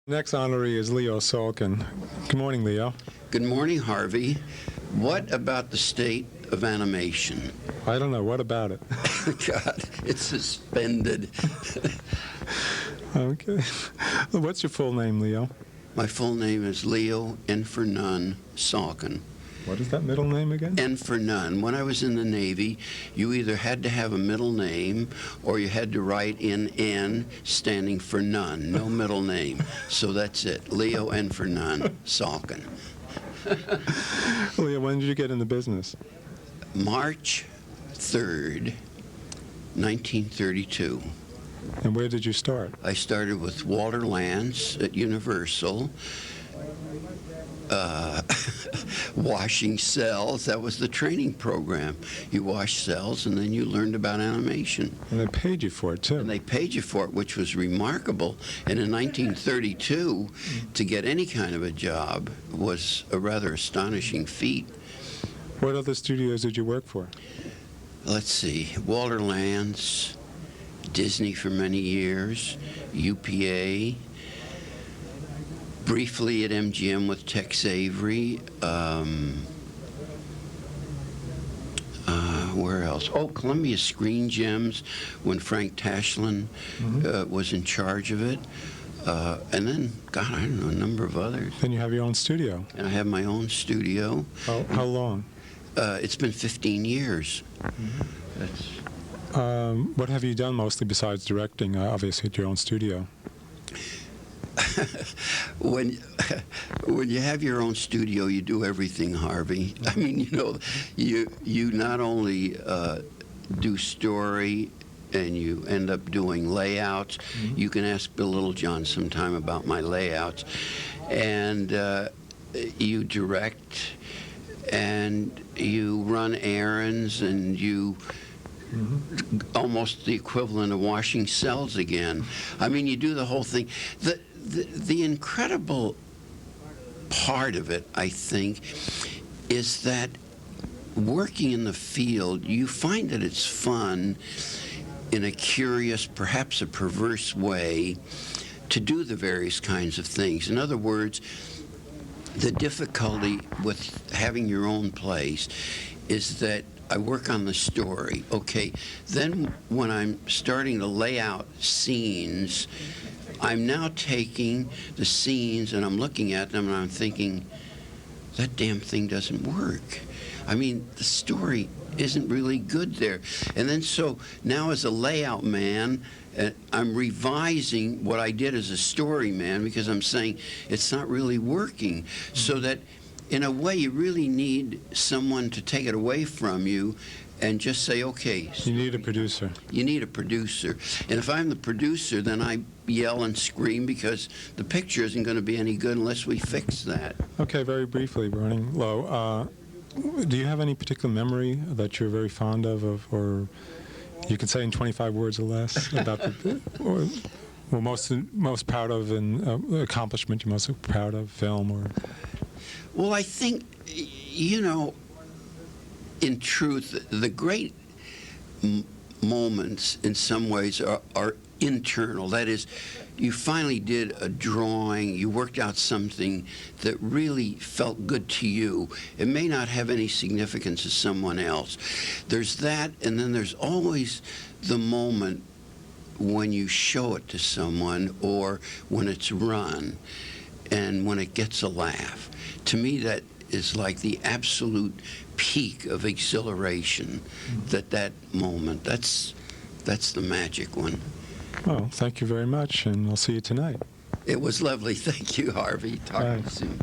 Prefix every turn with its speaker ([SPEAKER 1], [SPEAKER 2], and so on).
[SPEAKER 1] Next honoree is Leo Salkin. Good morning, Leo.
[SPEAKER 2] Good morning, Harvey. What about the state of animation?
[SPEAKER 1] I don't know. What about it?
[SPEAKER 2] God, it's suspended.
[SPEAKER 1] Okay. What's your full name, Leo?
[SPEAKER 2] My full name is Leo, N for none, Salkin.
[SPEAKER 1] What is that middle name again?
[SPEAKER 2] N for none. When I was in the Navy, you either had to have a middle name or you had to write in N standing for none. No middle name. So that's it. Leo, N for none, Salkin.
[SPEAKER 1] Leo, when did you get in the business?
[SPEAKER 2] March 3rd, 1932.
[SPEAKER 1] And where did you start?
[SPEAKER 2] I started with Walter Lance at Universal, washing cells. That was the training program. You washed cells, and then you learned about animation.
[SPEAKER 1] And they paid you for it, too.
[SPEAKER 2] And they paid you for it, which was remarkable. And in 1932, to get any kind of a job was a rather astonishing feat.
[SPEAKER 1] What other studios did you work for?
[SPEAKER 2] Let's see, Walter Lance, Disney for many years, UPA, briefly at MGM with Tex Avery. Where else? Oh, Columbia Screen Gems when Frank Tashlin was in charge of it. And then, God, I don't know, a number of others.
[SPEAKER 1] Then you have your own studio.
[SPEAKER 2] And I have my own studio.
[SPEAKER 1] How long?
[SPEAKER 2] It's been 15 years.
[SPEAKER 1] What have you done mostly besides directing, obviously, at your own studio?
[SPEAKER 2] When you have your own studio, you do everything, Harvey. I mean, you not only do story and you end up doing layouts. You can ask Bill Littlejohn sometime about my layouts. And you direct and you run errands and you almost the equivalent of washing cells again. I mean, you do the whole thing. The incredible part of it, I think, is that working in the field, you find that it's fun in a curious, perhaps a perverse way to do the various kinds of things. In other words, the difficulty with having your own place is that I work on the story. Okay, then when I'm starting to lay out scenes, I'm now taking the scenes and I'm looking at them and I'm thinking, that damn thing doesn't work. I mean, the story isn't really good there. And then so now as a layout man, I'm revising what I did as a story man because I'm saying it's not really working. So that in a way you really need someone to take it away from you and just say, okay.
[SPEAKER 1] You need a producer.
[SPEAKER 2] You need a producer. And if I'm the producer, then I yell and scream because the picture isn't going to be any good unless we fix that.
[SPEAKER 1] Okay, very briefly, running low. Do you have any particular memory that you're very fond of, or you can say in 25 words or less about the, or most proud of an accomplishment you're most proud of, film or?
[SPEAKER 2] Well, I think, in truth, the great moments in some ways are internal. That is, you finally did a drawing, you worked out something that really felt good to you. It may not have any significance to someone else. There's that, and then there's always the moment when you show it to someone or when it's run and when it gets a laugh. To me, that is like the absolute peak of exhilaration, that moment. That's the magic one.
[SPEAKER 1] Well, thank you very much, and I'll see you tonight.
[SPEAKER 2] It was lovely. Thank you, Harvey. Talk to you soon.